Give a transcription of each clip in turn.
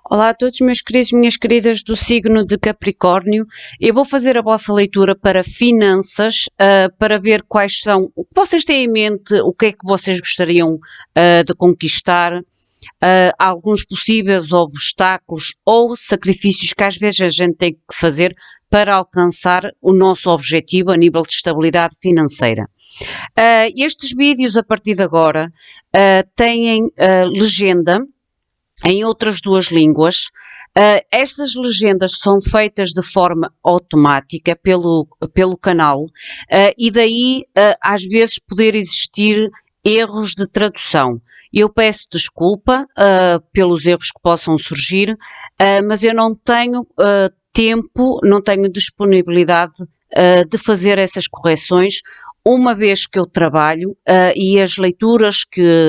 Olá a todos meus queridos e minhas queridas do signo de Capricórnio. Eu vou fazer a vossa leitura para finanças, para ver quais são, o que vocês têm em mente, o que é que vocês gostariam de conquistar, alguns possíveis obstáculos ou sacrifícios que às vezes a gente tem que fazer para alcançar o nosso objetivo a nível de estabilidade financeira. Estes vídeos a partir de agora têm legenda em outras duas línguas. Estas legendas são feitas de forma automática pelo canal e daí às vezes poder existir erros de tradução. Eu peço desculpa pelos erros que possam surgir, mas eu não tenho tempo, não tenho disponibilidade de fazer essas correções, uma vez que eu trabalho e as leituras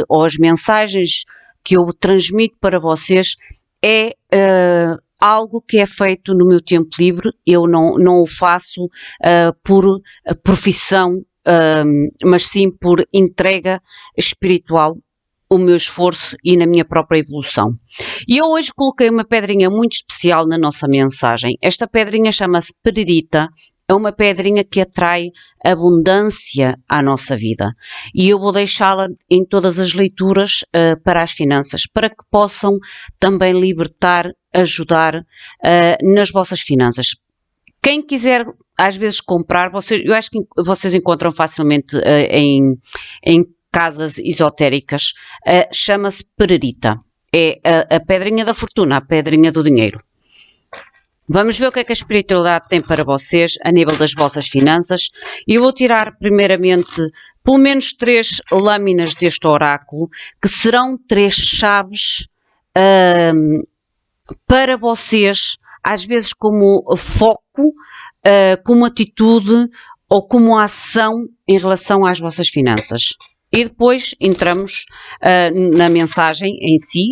ou as mensagens que eu transmito para vocês é algo que é feito no meu tempo livre. Eu não o faço por profissão, mas sim por entrega espiritual, o meu esforço e na minha própria evolução. E eu hoje coloquei uma pedrinha muito especial na nossa mensagem. Esta pedrinha chama-se Pererita. É uma pedrinha que atrai abundância à nossa vida. E eu vou deixá-la em todas as leituras para as finanças, para que possam também libertar, ajudar nas vossas finanças. Quem quiser, às vezes, comprar, eu acho que vocês encontram facilmente em casas esotéricas, chama-se Pererita. É a pedrinha da fortuna, a pedrinha do dinheiro. Vamos ver o que é que a espiritualidade tem para vocês a nível das vossas finanças. Eu vou tirar primeiramente pelo menos 3 lâminas deste oráculo, que serão 3 chaves para vocês, às vezes como foco, como atitude ou como ação em relação às vossas finanças. E depois entramos na mensagem em si,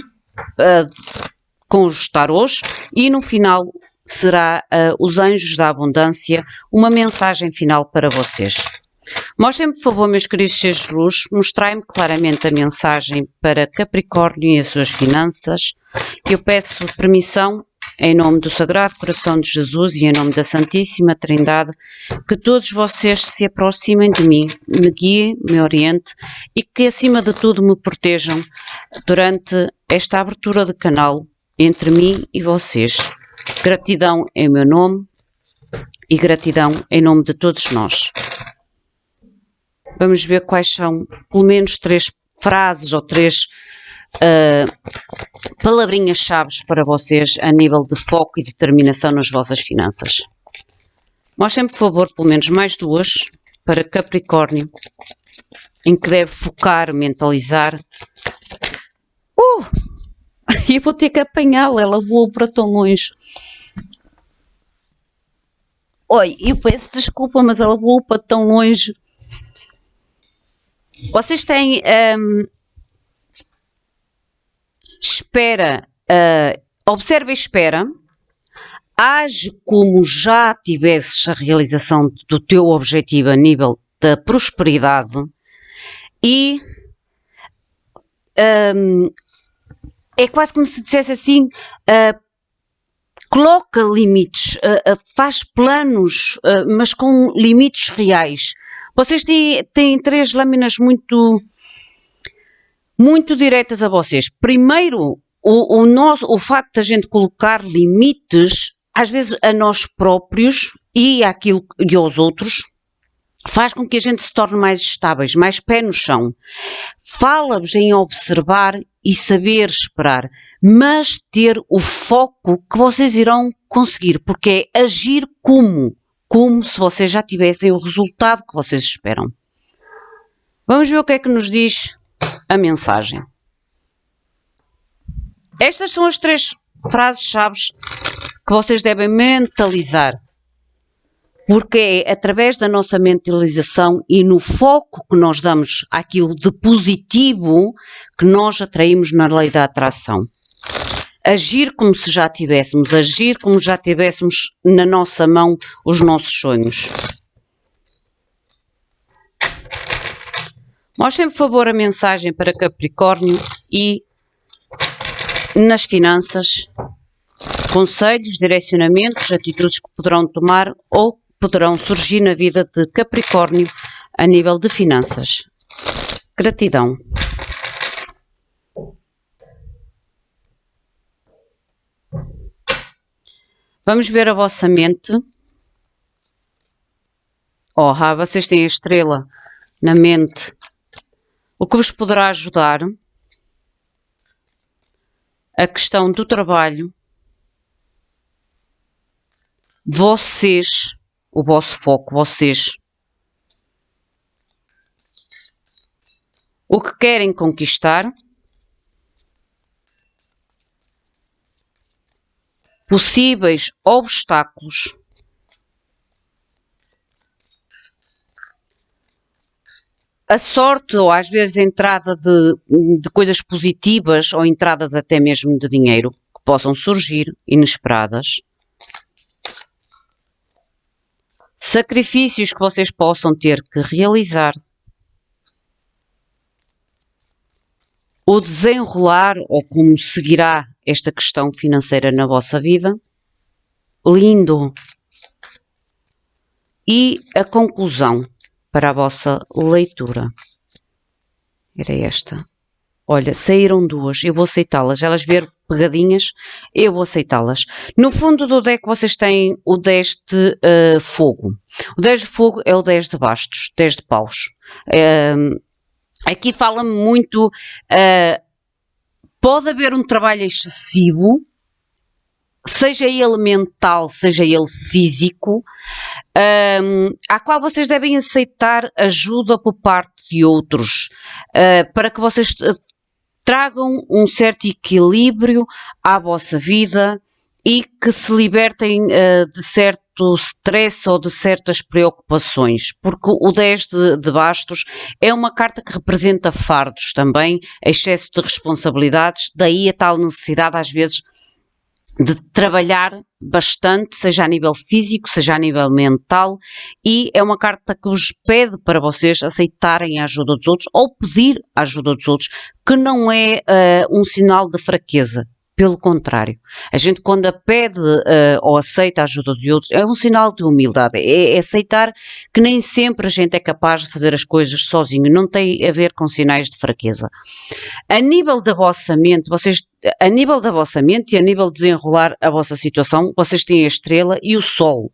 com os tarôs, e no final será os anjos da abundância, uma mensagem final para vocês. Mostrem-me, por favor, meus queridos seres de luz, mostrai-me claramente a mensagem para Capricórnio e as suas finanças. Eu peço permissão, em nome do Sagrado Coração de Jesus e em nome da Santíssima Trindade, que todos vocês se aproximem de mim, me guiem, me orientem e que, acima de tudo, me protejam durante esta abertura de canal entre mim e vocês. Gratidão em meu nome e gratidão em nome de todos nós. Vamos ver quais são, pelo menos 3 frases ou 3 palavrinhas-chave para vocês a nível de foco e determinação nas vossas finanças. Mostrem-me, por favor, pelo menos mais 2 para Capricórnio, em que deve focar, mentalizar. Eu vou ter que apanhá-la, ela voou para tão longe. Oi, eu peço desculpa, mas ela voou para tão longe. Vocês têm espera, observa e espera, age como já tivesses a realização do teu objetivo a nível da prosperidade e é quase como se dissesse assim, coloca limites, faz planos, mas com limites reais. Vocês têm 3 lâminas muito diretas a vocês. Primeiro, o facto de a gente colocar limites, às vezes a nós próprios e aos outros, faz com que a gente se torne mais estáveis, mais pé no chão. Fala-vos em observar e saber esperar, mas ter o foco que vocês irão conseguir, porque é agir como se vocês já tivessem o resultado que vocês esperam. Vamos ver o que é que nos diz a mensagem. Estas são as 3 frases-chave que vocês devem mentalizar, porque é através da nossa mentalização e no foco que nós damos àquilo de positivo que nós atraímos na lei da atração. Agir como se já tivéssemos, agir como já tivéssemos na nossa mão os nossos sonhos. Mostrem, por favor, a mensagem para Capricórnio e nas finanças conselhos, direcionamentos, atitudes que poderão tomar ou poderão surgir na vida de Capricórnio a nível de finanças. Gratidão. Vamos ver a vossa mente. Vocês têm a estrela na mente. O que vos poderá ajudar? A questão do trabalho. Vocês, o vosso foco, vocês. O que querem conquistar. Possíveis obstáculos. A sorte, ou às vezes a entrada de coisas positivas, ou entradas até mesmo de dinheiro, que possam surgir, inesperadas. Sacrifícios que vocês possam ter que realizar. O desenrolar, ou como seguirá esta questão financeira na vossa vida. Lindo. E a conclusão para a vossa leitura. Era esta. Olha, saíram duas, eu vou aceitá-las. Elas vieram pegadinhas, eu vou aceitá-las. No fundo do deck vocês têm o 10 de fogo. O 10 de fogo é o 10 de bastos, 10 de paus. Aqui fala-me muito, pode haver um trabalho excessivo, seja ele mental, seja ele físico, à qual vocês devem aceitar ajuda por parte de outros, para que vocês tragam um certo equilíbrio à vossa vida e que se libertem de certo stress ou de certas preocupações, porque o 10 de bastos é uma carta que representa fardos também, excesso de responsabilidades, daí a tal necessidade às vezes de trabalhar bastante, seja a nível físico, seja a nível mental, e é uma carta que vos pede para vocês aceitarem a ajuda dos outros ou pedir a ajuda dos outros, que não é um sinal de fraqueza. Pelo contrário, a gente quando pede ou aceita a ajuda de outros é um sinal de humildade, é aceitar que nem sempre a gente é capaz de fazer as coisas sozinho, não tem a ver com sinais de fraqueza. A nível da vossa mente, a nível da vossa mente e a nível de desenrolar a vossa situação, vocês têm a estrela e o sol.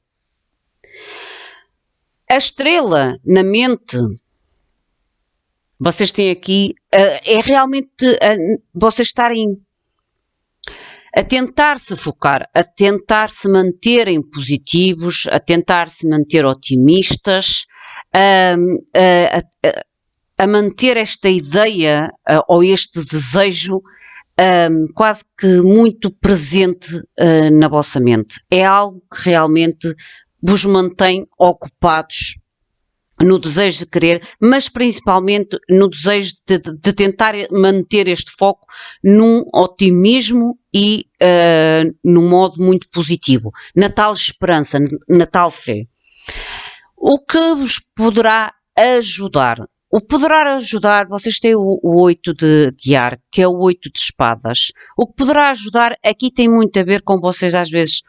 A estrela na mente, vocês têm aqui, é realmente vocês estarem a tentar se focar, a tentar se manterem positivos, a tentar se manter otimistas, a manter esta ideia ou este desejo quase que muito presente na vossa mente. É algo que realmente vos mantém ocupados no desejo de querer, mas principalmente no desejo de tentar manter este foco num otimismo e num modo muito positivo, na tal esperança, na tal fé. O que vos poderá ajudar? O poderá ajudar, vocês têm o 8 de ar, que é o 8 de espadas. O que poderá ajudar aqui tem muito a ver com vocês às vezes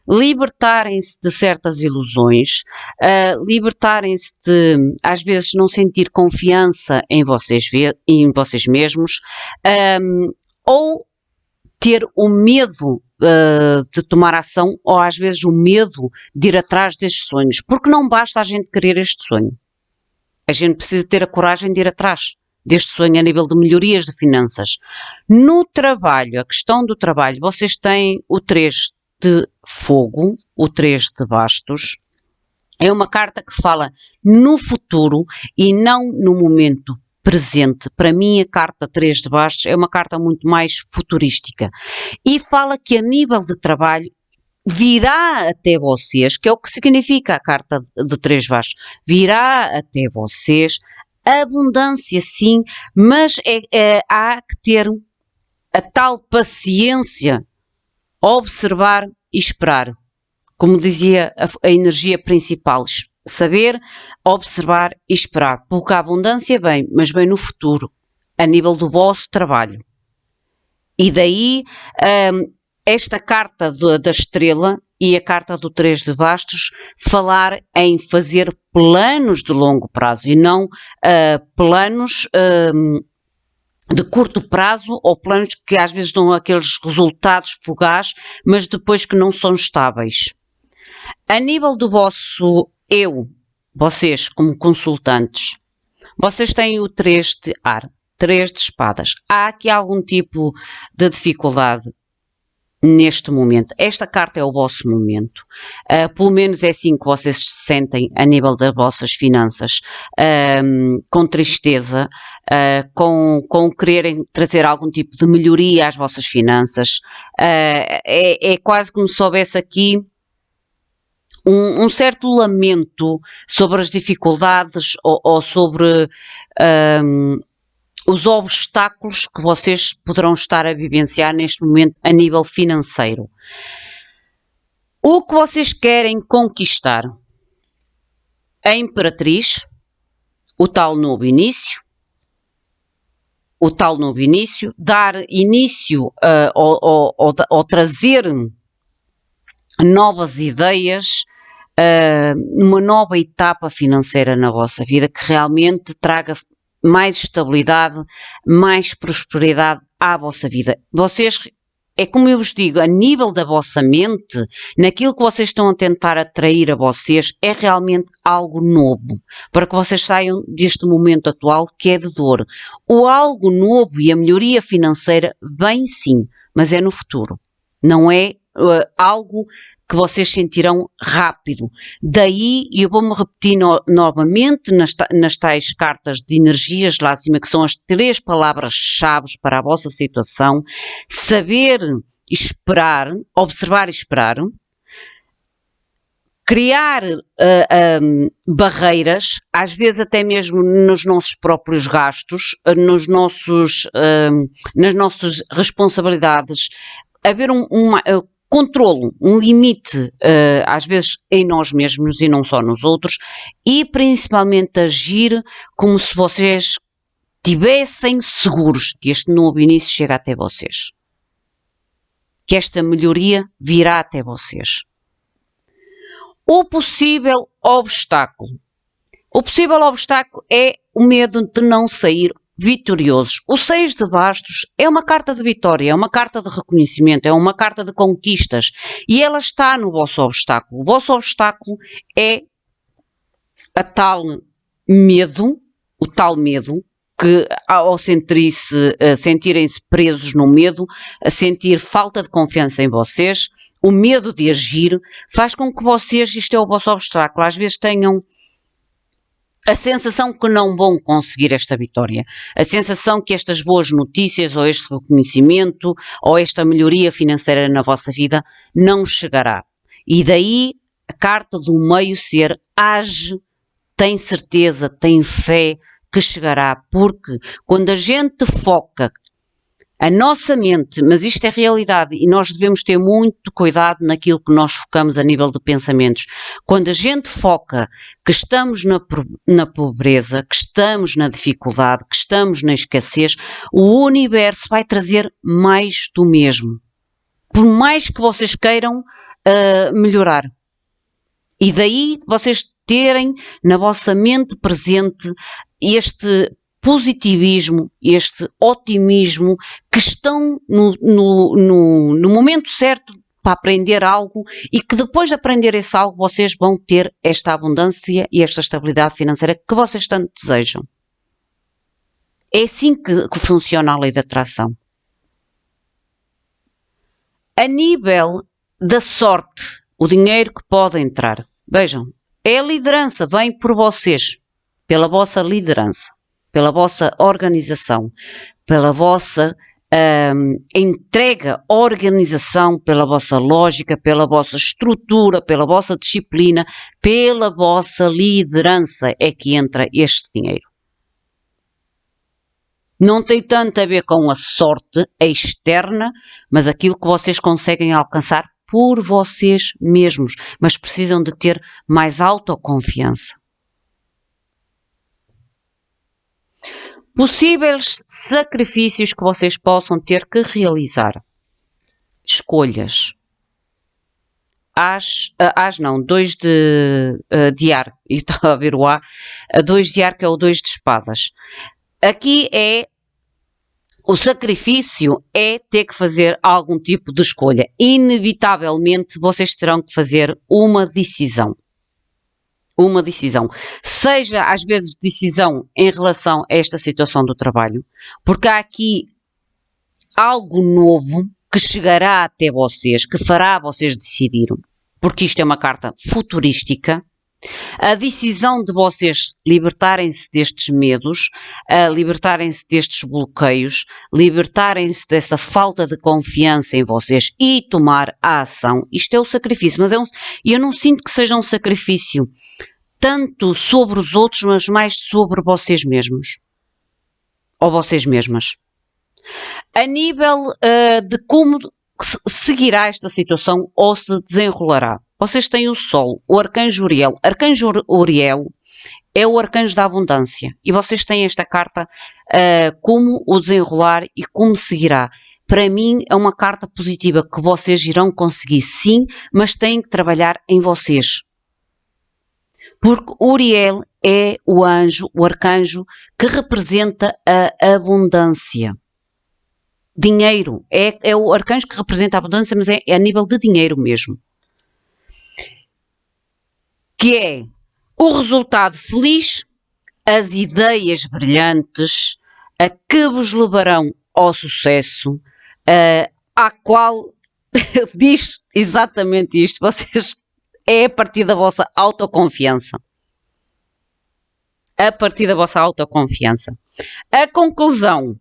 libertarem-se de certas ilusões, libertarem-se de, às vezes, não sentir confiança em vocês mesmos, ou ter o medo de tomar ação, ou às vezes o medo de ir atrás destes sonhos, porque não basta a gente querer este sonho. A gente precisa ter a coragem de ir atrás deste sonho a nível de melhorias de finanças. No trabalho, a questão do trabalho, vocês têm o 3 de fogo, o 3 de bastos, é uma carta que fala no futuro e não no momento presente. Para mim a carta 3 de bastos é uma carta muito mais futurística e fala que a nível de trabalho virá até vocês, que é o que significa a carta de 3 de bastos, virá até vocês abundância sim, mas há que ter a tal paciência, observar e esperar. Como dizia a energia principal, saber, observar e esperar. Porque a abundância vem, mas vem no futuro, a nível do vosso trabalho. E daí esta carta da estrela e a carta do 3 de bastos falar em fazer planos de longo prazo e não planos de curto prazo ou planos que às vezes dão aqueles resultados fugazes, mas depois que não são estáveis. A nível do vosso eu, vocês como consultantes, vocês têm o 3 de ar, 3 de espadas. Há aqui algum tipo de dificuldade neste momento. Esta carta é o vosso momento. Pelo menos é assim que vocês se sentem a nível das vossas finanças, com tristeza, com quererem trazer algum tipo de melhoria às vossas finanças. É quase como se houvesse aqui um certo lamento sobre as dificuldades ou sobre os obstáculos que vocês poderão estar a vivenciar neste momento a nível financeiro. O que vocês querem conquistar? A Imperatriz, o tal novo início, dar início ou trazer novas ideias, uma nova etapa financeira na vossa vida que realmente traga mais estabilidade, mais prosperidade à vossa vida. Vocês, é como eu vos digo, a nível da vossa mente, naquilo que vocês estão a tentar atrair a vocês, é realmente algo novo, para que vocês saiam deste momento atual que é de dor. O algo novo e a melhoria financeira vem sim, mas é no futuro. Não é algo que vocês sentirão rápido. Daí, eu vou-me repetir novamente nas tais cartas de energias lá acima, que são as 3 palavras-chave para a vossa situação: saber esperar, observar e esperar, criar barreiras, às vezes até mesmo nos nossos próprios gastos, nas nossas responsabilidades, haver controlo, um limite, às vezes em nós mesmos e não só nos outros, e principalmente agir como se vocês tivessem seguros que este novo início chega até vocês. Que esta melhoria virá até vocês. O possível obstáculo. O possível obstáculo é o medo de não sair vitoriosos. O 6 de bastos é uma carta de vitória, é uma carta de reconhecimento, é uma carta de conquistas e ela está no vosso obstáculo. O vosso obstáculo é a tal medo, o tal medo que ao sentirem-se presos no medo, a sentir falta de confiança em vocês, o medo de agir, faz com que vocês, isto é o vosso obstáculo, às vezes tenham a sensação que não vão conseguir esta vitória, a sensação que estas boas notícias ou este reconhecimento ou esta melhoria financeira na vossa vida não chegará. E daí a carta do meio ser: age, tem certeza, tem fé que chegará, porque quando a gente foca a nossa mente, mas isto é realidade e nós devemos ter muito cuidado naquilo que nós focamos a nível de pensamentos. Quando a gente foca que estamos na pobreza, que estamos na dificuldade, que estamos na escassez, o universo vai trazer mais do mesmo. Por mais que vocês queiram melhorar. E daí vocês terem na vossa mente presente este positivismo, este otimismo, que estão no momento certo para aprender algo e que depois de aprender esse algo vocês vão ter esta abundância e esta estabilidade financeira que vocês tanto desejam. É assim que funciona a lei da atração. A nível da sorte, o dinheiro que pode entrar, vejam, é a liderança, vem por vocês, pela vossa liderança, pela vossa organização, pela vossa entrega, organização, pela vossa lógica, pela vossa estrutura, pela vossa disciplina, pela vossa liderança é que entra este dinheiro. Não tem tanto a ver com a sorte externa, mas aquilo que vocês conseguem alcançar por vocês mesmos, mas precisam de ter mais autoconfiança. Possíveis sacrifícios que vocês possam ter que realizar. de escolhas. Não, 2 de ar, e estava a ver o A, 2 de ar que é o 2 de espadas. Aqui o sacrifício é ter que fazer algum tipo de escolha. Inevitavelmente vocês terão que fazer uma decisão. Uma decisão. Seja às vezes decisão em relação a esta situação do trabalho, porque há aqui algo novo que chegará até vocês, que fará vocês decidirem, porque isto é uma carta futurística. A decisão de vocês libertarem-se destes medos, libertarem-se destes bloqueios, libertarem-se dessa falta de confiança em vocês e tomar a ação. Isto é o sacrifício, mas eu não sinto que seja um sacrifício tanto sobre os outros, mas mais sobre vocês mesmos. Ou vocês mesmas. A nível de como seguirá esta situação ou se desenrolará. Vocês têm o Sol, o Arcanjo Uriel. Arcanjo Uriel é o Arcanjo da Abundância. E vocês têm esta carta como o desenrolar e como seguirá. Para mim é uma carta positiva que vocês irão conseguir sim, mas têm que trabalhar em vocês. Porque Uriel é o anjo, o arcanjo que representa a abundância. Dinheiro. É o arcanjo que representa a abundância, mas é a nível de dinheiro mesmo. Que é o resultado feliz, as ideias brilhantes, a que vos levarão ao sucesso, à qual diz exatamente isto, vocês é a partir da vossa autoconfiança. A partir da vossa autoconfiança. A conclusão,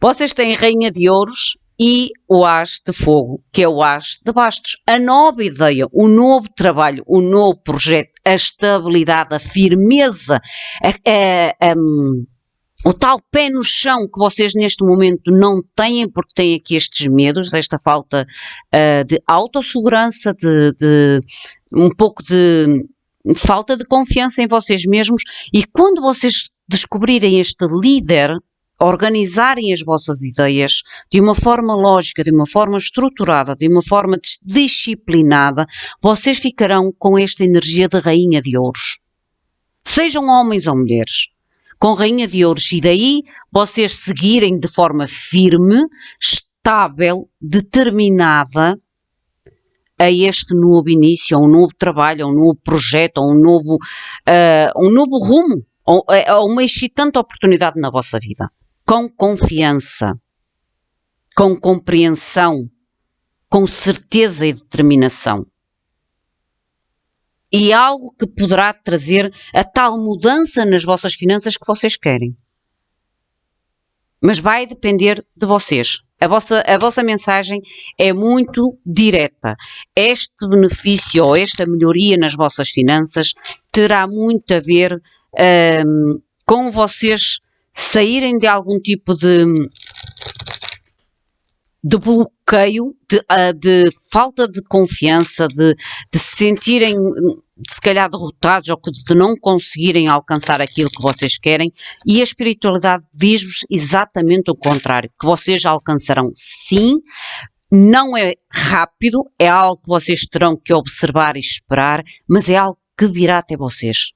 vocês têm Rainha de Ouros e o As de Fogo, que é o As de Bastos. A nova ideia, o novo trabalho, o novo projeto, a estabilidade, a firmeza, o tal pé no chão que vocês neste momento não têm, porque têm aqui estes medos, esta falta de autossegurança, de um pouco de falta de confiança em vocês mesmos, e quando vocês descobrirem este líder, organizarem as vossas ideias de uma forma lógica, de uma forma estruturada, de uma forma disciplinada, vocês ficarão com esta energia de Rainha de Ouros. Sejam homens ou mulheres, com Rainha de Ouros, e daí vocês seguirem de forma firme, estável, determinada a este novo início, a um novo trabalho, a um novo projeto, a um novo rumo, a uma excitante oportunidade na vossa vida. Com confiança, com compreensão, com certeza e determinação. E algo que poderá trazer a tal mudança nas vossas finanças que vocês querem. Mas vai depender de vocês. A vossa mensagem é muito direta. Este benefício ou esta melhoria nas vossas finanças terá muito a ver com vocês saírem de algum tipo de bloqueio, de falta de confiança, de se sentirem se calhar derrotados ou de não conseguirem alcançar aquilo que vocês querem, e a espiritualidade diz-vos exatamente o contrário, que vocês alcançarão sim, não é rápido, é algo que vocês terão que observar e esperar, mas é algo que virá até vocês.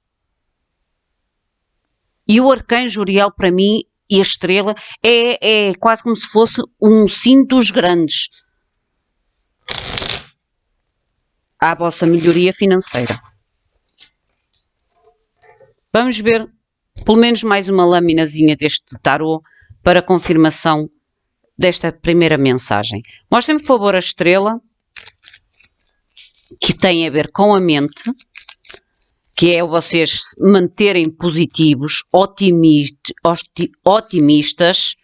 E o Arcanjo Uriel, para mim, e a estrela, é quase como se fosse um cinto dos grandes à vossa melhoria financeira. Vamos ver pelo menos mais uma laminazinha deste tarô para confirmação desta primeira mensagem. Mostrem-me, por favor, a estrela, que tem a ver com a mente, que é vocês manterem positivos, otimistas,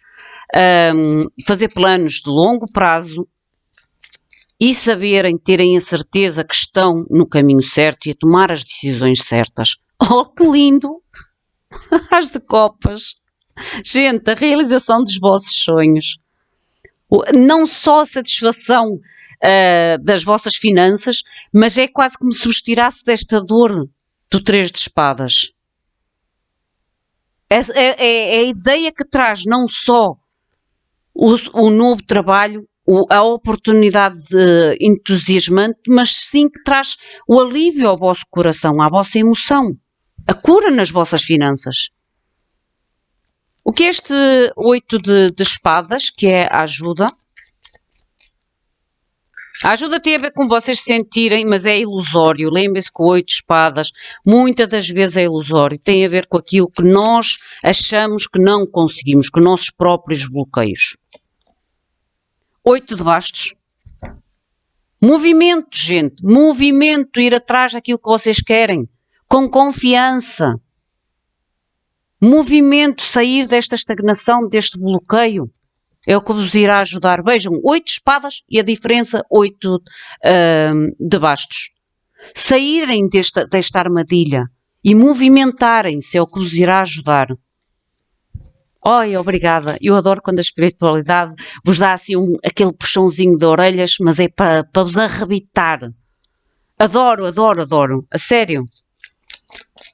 fazer planos de longo prazo e saberem, terem a certeza que estão no caminho certo e a tomar as decisões certas. Oh, que lindo! As de copas! Gente, a realização dos vossos sonhos. Não só a satisfação das vossas finanças, mas é quase como se vos tirasse desta dor do 3 de espadas. É a ideia que traz não só o novo trabalho, a oportunidade entusiasmante, mas sim que traz o alívio ao vosso coração, à vossa emoção, a cura nas vossas finanças. O que é este 8 de espadas, que é a ajuda? A ajuda tem a ver com vocês sentirem, mas é ilusório. Lembrem-se que o 8 de espadas muitas das vezes é ilusório. Tem a ver com aquilo que nós achamos que não conseguimos, com os nossos próprios bloqueios. 8 de bastos. Movimento, gente. Movimento, ir atrás daquilo que vocês querem. Com confiança. Movimento, sair desta estagnação, deste bloqueio. É o que vos irá ajudar. Vejam, 8 de espadas e a diferença 8 de bastos. Saírem desta armadilha e movimentarem-se é o que vos irá ajudar. Oi, obrigada. Eu adoro quando a espiritualidade vos dá assim aquele puxãozinho de orelhas, mas é para vos arrebitar. Adoro, adoro, adoro. A sério.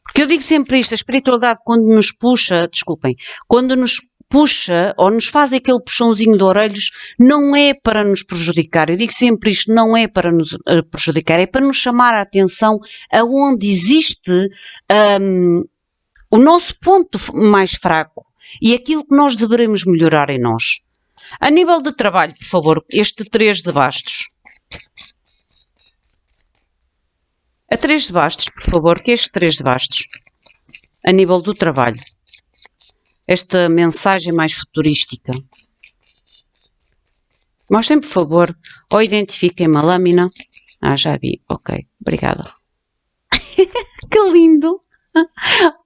Porque eu digo sempre isto, a espiritualidade quando nos puxa, desculpem, quando nos puxa ou nos faz aquele puxãozinho de orelhos, não é para nos prejudicar. Eu digo sempre isto, não é para nos prejudicar, é para nos chamar a atenção aonde existe o nosso ponto mais fraco e aquilo que nós devemos melhorar em nós. A nível de trabalho, por favor, este 3 de bastos. A 3 de bastos, por favor, que é este 3 de bastos? A nível do trabalho. Esta mensagem mais futurística. Mostrem, por favor, ou identifiquem uma lâmina. Ah, já vi. Ok, obrigada. Que lindo!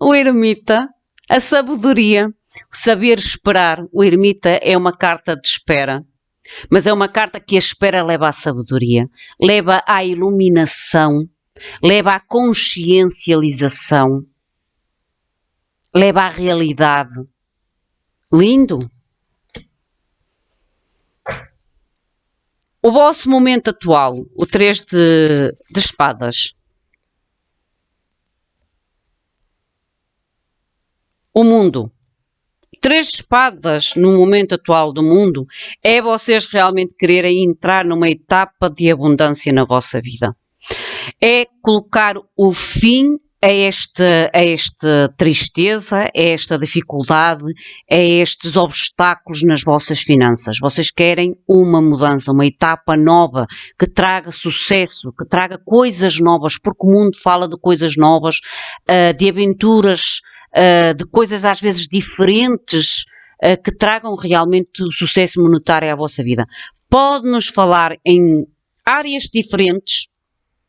O ermita, a sabedoria, o saber esperar. O ermita é uma carta de espera. Mas é uma carta que a espera leva à sabedoria, leva à iluminação, leva à consciencialização, leva à realidade. Lindo! O vosso momento atual, o 3 de espadas. O mundo. 3 de espadas no momento atual do mundo é vocês realmente quererem entrar numa etapa de abundância na vossa vida. É colocar o fim a esta tristeza, a esta dificuldade, a estes obstáculos nas vossas finanças. Vocês querem uma mudança, uma etapa nova, que traga sucesso, que traga coisas novas, porque o mundo fala de coisas novas, de aventuras, de coisas às vezes diferentes, que tragam realmente o sucesso monetário à vossa vida. Pode-nos falar em áreas diferentes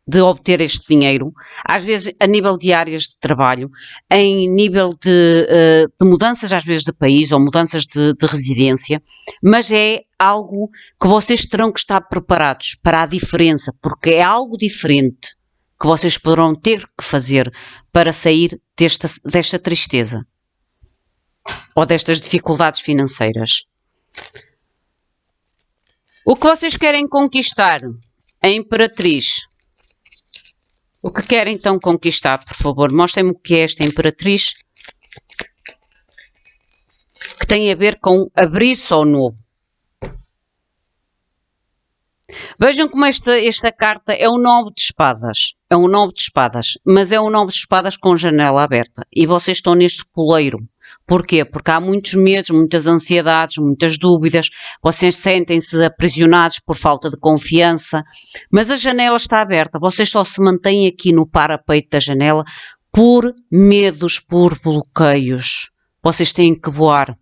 de obter este dinheiro, às vezes a nível de áreas de trabalho, em nível de mudanças às vezes de país ou mudanças de residência, mas é algo que vocês terão que estar preparados para a diferença, porque é algo diferente que vocês poderão ter que fazer para sair desta tristeza ou destas dificuldades financeiras. O que vocês querem conquistar? A Imperatriz. O que querem então conquistar, por favor? Mostrem-me o que é esta Imperatriz. Que tem a ver com abrir-se ao novo. Vejam como esta carta é um 9 de espadas. É um 9 de espadas. Mas é um 9 de espadas com janela aberta. E vocês estão neste poleiro. Porquê? Porque há muitos medos, muitas ansiedades, muitas dúvidas. Vocês sentem-se aprisionados por falta de confiança. Mas a janela está aberta. Vocês só se mantêm aqui no parapeito da janela por medos, por bloqueios. Vocês têm que voar.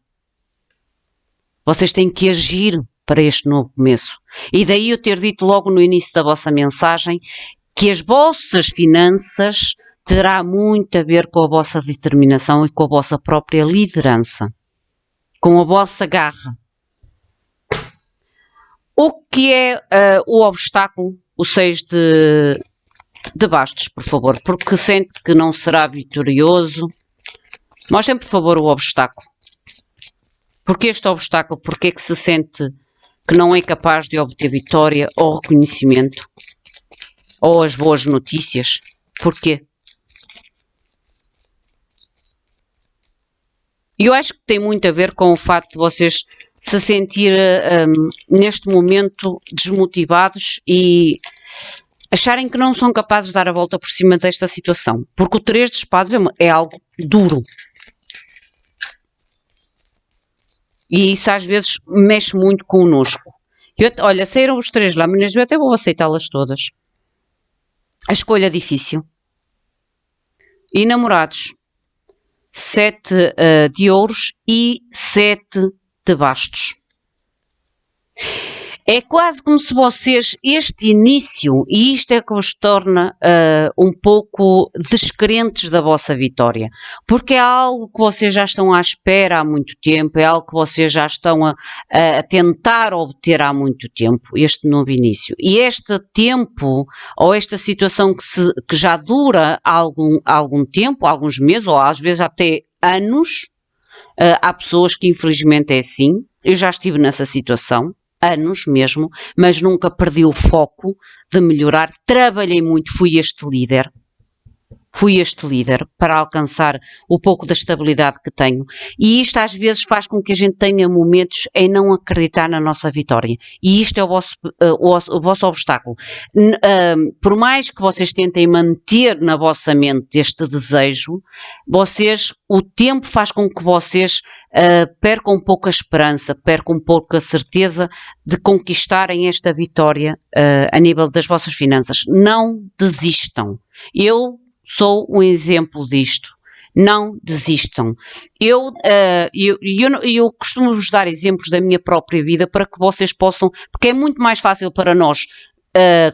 Vocês têm que agir para este novo começo. E daí eu ter dito logo no início da vossa mensagem que as vossas finanças terá muito a ver com a vossa determinação e com a vossa própria liderança. Com a vossa garra. O que é o obstáculo? O 6 de bastos, por favor. Porque sente que não será vitorioso. Mostrem, por favor, o obstáculo. Porque este obstáculo? Porque é que se sente que não é capaz de obter vitória ou reconhecimento? Ou as boas notícias? Porquê? E eu acho que tem muito a ver com o facto de vocês se sentir neste momento desmotivados e acharem que não são capazes de dar a volta por cima desta situação, porque o 3 de espadas é algo duro. E isso às vezes mexe muito connosco. Olha, saíram os 3 lâminas, eu até vou aceitá-las todas. A escolha difícil. E namorados. 7 de ouros e 7 de bastos. É quase como se vocês, este início, e isto é que os torna um pouco descrentes da vossa vitória, porque é algo que vocês já estão à espera há muito tempo, é algo que vocês já estão a tentar obter há muito tempo, este novo início. E este tempo, ou esta situação que já dura algum tempo, alguns meses, ou às vezes até anos, há pessoas que infelizmente é assim, eu já estive nessa situação, anos mesmo, mas nunca perdi o foco de melhorar. Trabalhei muito, fui este líder para alcançar o pouco da estabilidade que tenho. E isto às vezes faz com que a gente tenha momentos em não acreditar na nossa vitória. E isto é o vosso obstáculo. Por mais que vocês tentem manter na vossa mente este desejo, o tempo faz com que vocês percam um pouco a esperança, percam um pouco a certeza de conquistarem esta vitória a nível das vossas finanças. Não desistam. Eu sou um exemplo disto. Não desistam. Eu costumo vos dar exemplos da minha própria vida para que vocês possam, porque é muito mais fácil para nós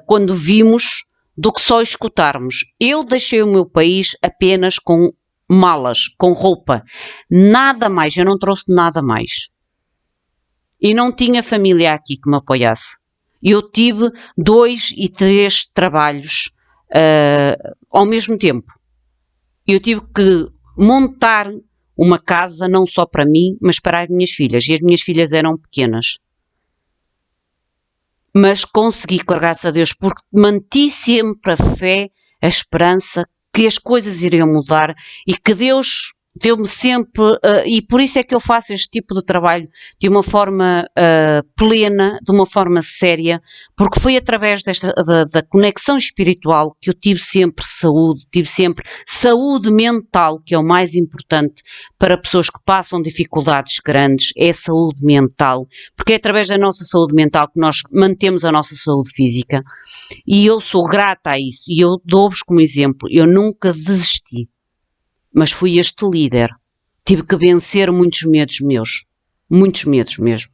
quando vimos do que só escutarmos. Eu deixei o meu país apenas com malas, com roupa. Nada mais, eu não trouxe nada mais. E não tinha família aqui que me apoiasse. Eu tive 2 e 3 trabalhos ao mesmo tempo. Eu tive que montar uma casa não só para mim, mas para as minhas filhas. E as minhas filhas eram pequenas. Mas consegui, graças a Deus, porque manti sempre a fé, a esperança que as coisas iriam mudar e que Deus deu-me sempre, e por isso é que eu faço este tipo de trabalho de uma forma plena, de uma forma séria, porque foi através da conexão espiritual que eu tive sempre saúde mental, que é o mais importante para pessoas que passam dificuldades grandes, é a saúde mental, porque é através da nossa saúde mental que nós mantemos a nossa saúde física, e eu sou grata a isso, e eu dou-vos como exemplo, eu nunca desisti. Mas fui este líder. Tive que vencer muitos medos meus. Muitos medos mesmo.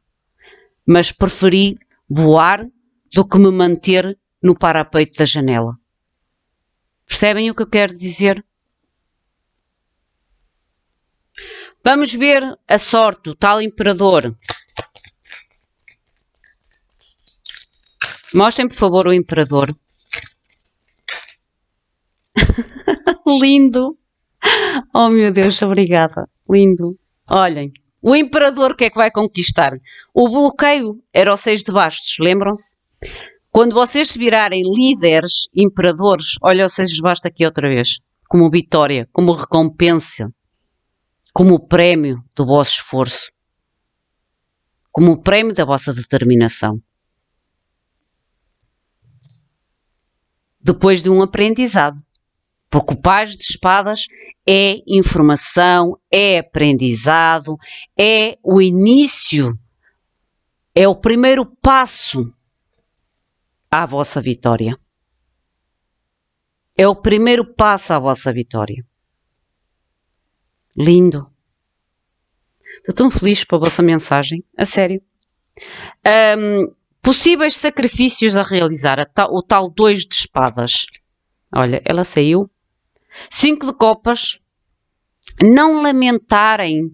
Mas preferi voar do que me manter no parapeito da janela. Percebem o que eu quero dizer? Vamos ver a sorte, o tal imperador. Mostrem, por favor, o imperador. Lindo! Oh meu Deus, obrigada. Lindo. Olhem, o imperador o que é que vai conquistar? O bloqueio era o 6 de bastos, lembram-se? Quando vocês se virarem líderes, imperadores, olha o 6 de bastos aqui outra vez. Como vitória, como recompensa, como prémio do vosso esforço, como prémio da vossa determinação. Depois de um aprendizado. Porque o Paz de Espadas é informação, é aprendizado, é o início, é o primeiro passo à vossa vitória. É o primeiro passo à vossa vitória. Lindo. Estou tão feliz com a vossa mensagem, a sério. Possíveis sacrifícios a realizar, o tal 2 de espadas. Olha, ela saiu. 5 de copas, não lamentarem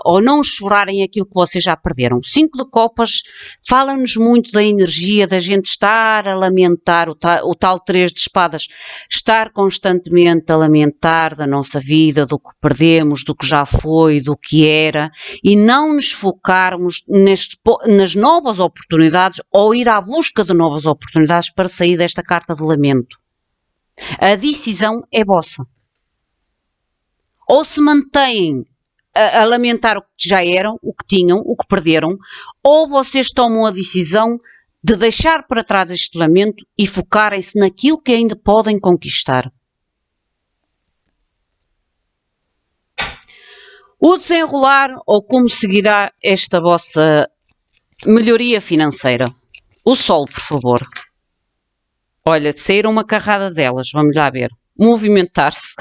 ou não chorarem aquilo que vocês já perderam. 5 de copas fala-nos muito da energia da gente estar a lamentar, o tal 3 de espadas, estar constantemente a lamentar da nossa vida, do que perdemos, do que já foi, do que era, e não nos focarmos nas novas oportunidades ou ir à busca de novas oportunidades para sair desta carta de lamento. A decisão é vossa. Ou se mantêm a lamentar o que já eram, o que tinham, o que perderam, ou vocês tomam a decisão de deixar para trás este lamento e focarem-se naquilo que ainda podem conquistar. O desenrolar ou como seguirá esta vossa melhoria financeira? O Sol, por favor. Olha, de sair uma carrada delas, vamos lá ver. Movimentar-se.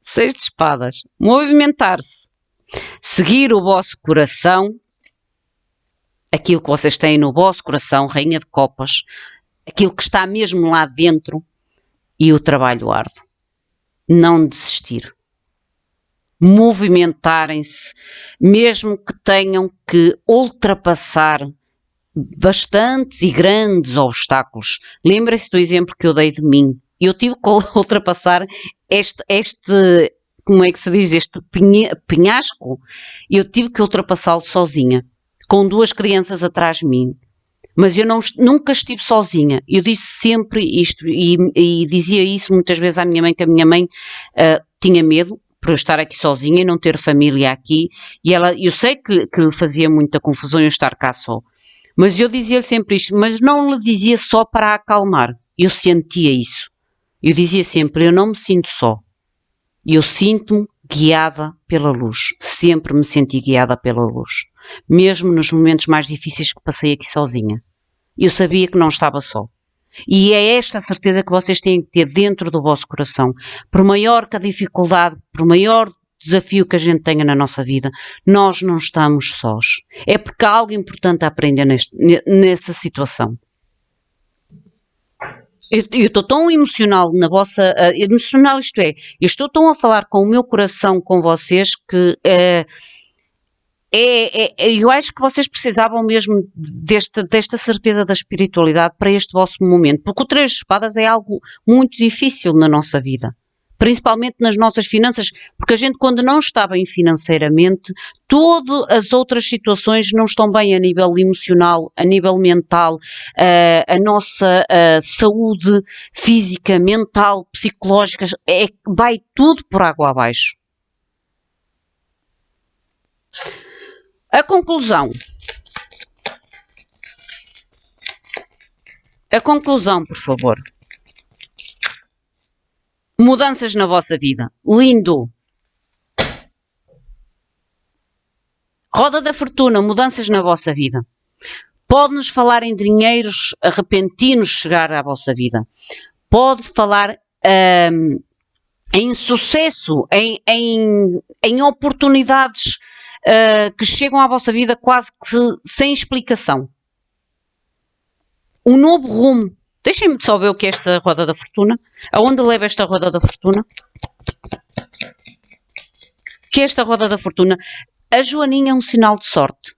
6 de espadas. Movimentar-se. Seguir o vosso coração. Aquilo que vocês têm no vosso coração, Rainha de Copas. Aquilo que está mesmo lá dentro. E o trabalho árduo. Não desistir. Movimentarem-se, mesmo que tenham que ultrapassar bastantes e grandes obstáculos. Lembrem-se do exemplo que eu dei de mim. Eu tive que ultrapassar como é que se diz, este penhasco. Eu tive que ultrapassá-lo sozinha, com 2 crianças atrás de mim. Mas eu nunca estive sozinha. Eu disse sempre isto e dizia isso muitas vezes à minha mãe, que a minha mãe tinha medo por eu estar aqui sozinha e não ter família aqui, e eu sei que lhe fazia muita confusão eu estar cá só, mas eu dizia-lhe sempre isto, mas não lhe dizia só para a acalmar, eu sentia isso, eu dizia sempre, eu não me sinto só, eu sinto-me guiada pela luz, sempre me senti guiada pela luz, mesmo nos momentos mais difíceis que passei aqui sozinha, eu sabia que não estava só. E é esta certeza que vocês têm que ter dentro do vosso coração. Por maior que a dificuldade, por maior desafio que a gente tenha na nossa vida, nós não estamos sós. É porque há algo importante a aprender nessa situação. Eu estou tão emocional na vossa... emocional isto é, eu estou tão a falar com o meu coração com vocês que... eu acho que vocês precisavam mesmo desta certeza da espiritualidade para este vosso momento, porque o 3 de espadas é algo muito difícil na nossa vida, principalmente nas nossas finanças, porque a gente quando não está bem financeiramente, todas as outras situações não estão bem a nível emocional, a nível mental, a nossa saúde física, mental, psicológica, vai tudo por água abaixo. A conclusão. A conclusão, por favor. Mudanças na vossa vida. Lindo. Roda da Fortuna, mudanças na vossa vida. Pode-nos falar em dinheiros repentinos chegar à vossa vida. Pode falar em sucesso, em oportunidades que chegam à vossa vida quase que sem explicação. Um novo rumo. Deixem-me só ver o que é esta roda da fortuna. Aonde leva esta roda da fortuna? O que é esta roda da fortuna? A joaninha é um sinal de sorte.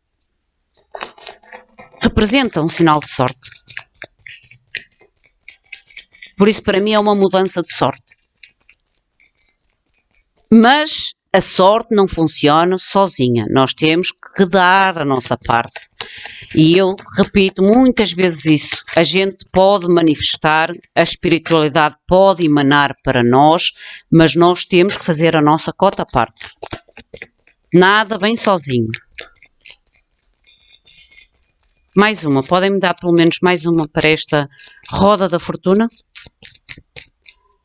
Representa um sinal de sorte. Por isso, para mim, é uma mudança de sorte. Mas a sorte não funciona sozinha. Nós temos que dar a nossa parte. E eu repito muitas vezes isso. A gente pode manifestar, a espiritualidade pode emanar para nós, mas nós temos que fazer a nossa cota à parte. Nada vem sozinho. Mais uma. Podem-me dar pelo menos mais uma para esta roda da fortuna?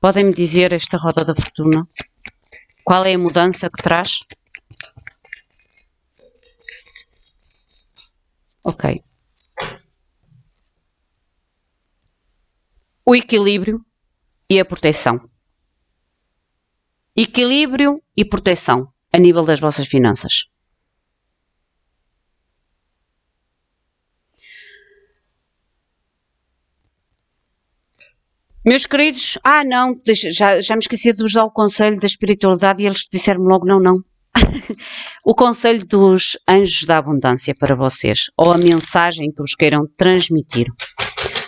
Podem-me dizer esta roda da fortuna? Qual é a mudança que traz? Ok. O equilíbrio e a proteção. Equilíbrio e proteção a nível das vossas finanças. Meus queridos, não, já me esqueci de vos dar o conselho da espiritualidade e eles disseram-me logo não. O conselho dos anjos da abundância para vocês, ou a mensagem que vos queiram transmitir.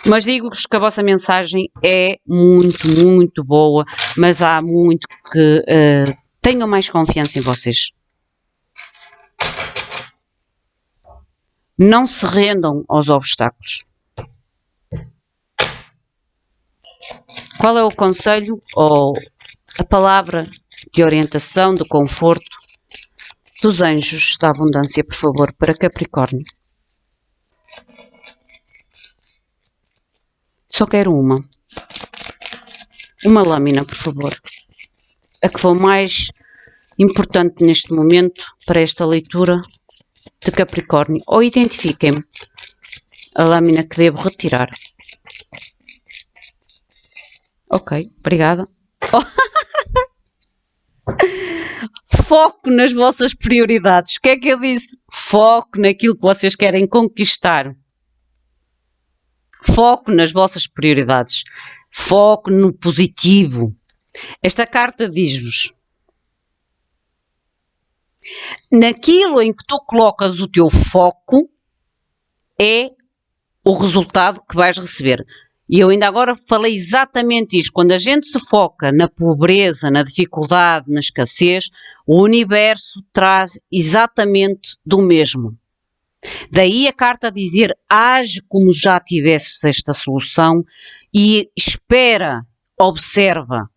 Mas digo-vos que a vossa mensagem é muito, muito boa, mas há muito que tenham mais confiança em vocês. Não se rendam aos obstáculos. Qual é o conselho ou a palavra de orientação, do conforto, dos anjos da abundância, por favor, para Capricórnio. Só quero uma lâmina, por favor. A que for mais importante neste momento para esta leitura de Capricórnio. Ou identifiquem-me a lâmina que devo retirar. Ok, obrigada. Foco nas vossas prioridades. O que é que eu disse? Foco naquilo que vocês querem conquistar. Foco nas vossas prioridades. Foco no positivo. Esta carta diz-vos: naquilo em que tu colocas o teu foco é o resultado que vais receber. E eu ainda agora falei exatamente isto. Quando a gente se foca na pobreza, na dificuldade, na escassez, o universo traz exatamente do mesmo. Daí a carta dizer: age como já tivesses esta solução e espera, observa.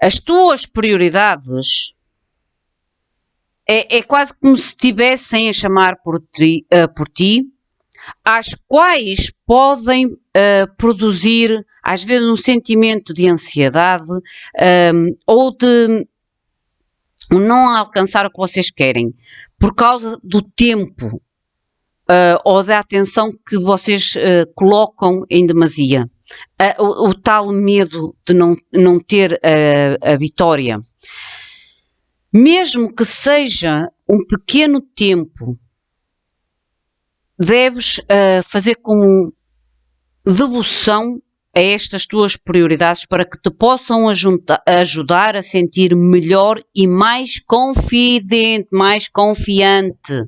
As tuas prioridades é quase como se estivessem a chamar por ti, às quais podem produzir às vezes um sentimento de ansiedade ou de não alcançar o que vocês querem por causa do tempo ou da atenção que vocês colocam em demasia. O tal medo de não ter a vitória. Mesmo que seja um pequeno tempo, deves fazer com devoção a estas tuas prioridades para que te possam ajudar a sentir melhor e mais confidente, mais confiante.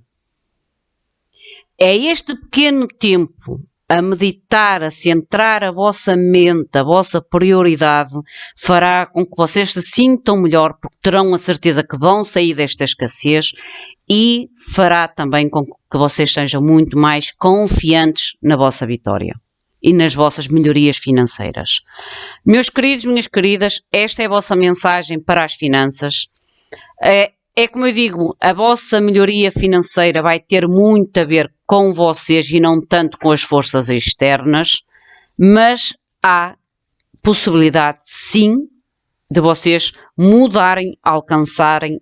É este pequeno tempo a meditar, a centrar a vossa mente, a vossa prioridade, fará com que vocês se sintam melhor, porque terão a certeza que vão sair desta escassez e fará também com que vocês sejam muito mais confiantes na vossa vitória e nas vossas melhorias financeiras. Meus queridos, minhas queridas, esta é a vossa mensagem para as finanças. É como eu digo, a vossa melhoria financeira vai ter muito a ver com vocês e não tanto com as forças externas, mas há possibilidade sim de vocês mudarem, alcançarem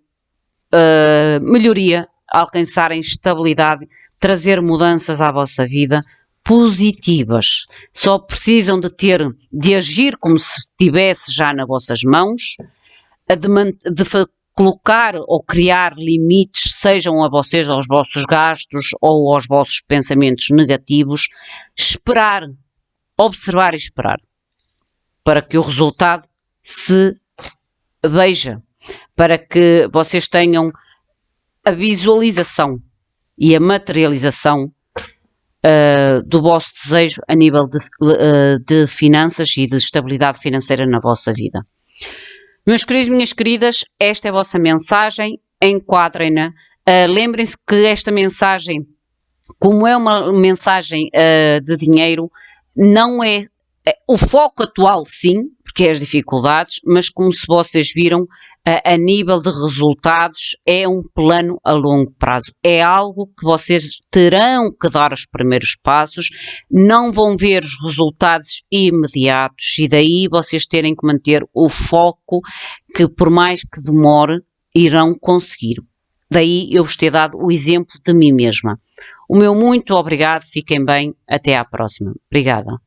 melhoria, alcançarem estabilidade, trazer mudanças à vossa vida positivas. Só precisam de agir como se estivesse já nas vossas mãos, de colocar ou criar limites, sejam a vocês, aos vossos gastos ou aos vossos pensamentos negativos, esperar, observar e esperar, para que o resultado se veja, para que vocês tenham a visualização e a materialização do vosso desejo a nível de finanças e de estabilidade financeira na vossa vida. Meus queridos, minhas queridas, esta é a vossa mensagem, enquadrem-na. Lembrem-se que esta mensagem, como é uma mensagem de dinheiro, não é o foco atual, sim, porque é as dificuldades, mas como se vocês viram, a nível de resultados, é um plano a longo prazo. É algo que vocês terão que dar os primeiros passos, não vão ver os resultados imediatos e daí vocês terem que manter o foco que, por mais que demore, irão conseguir. Daí eu vos ter dado o exemplo de mim mesma. O meu muito obrigado, fiquem bem, até à próxima. Obrigada.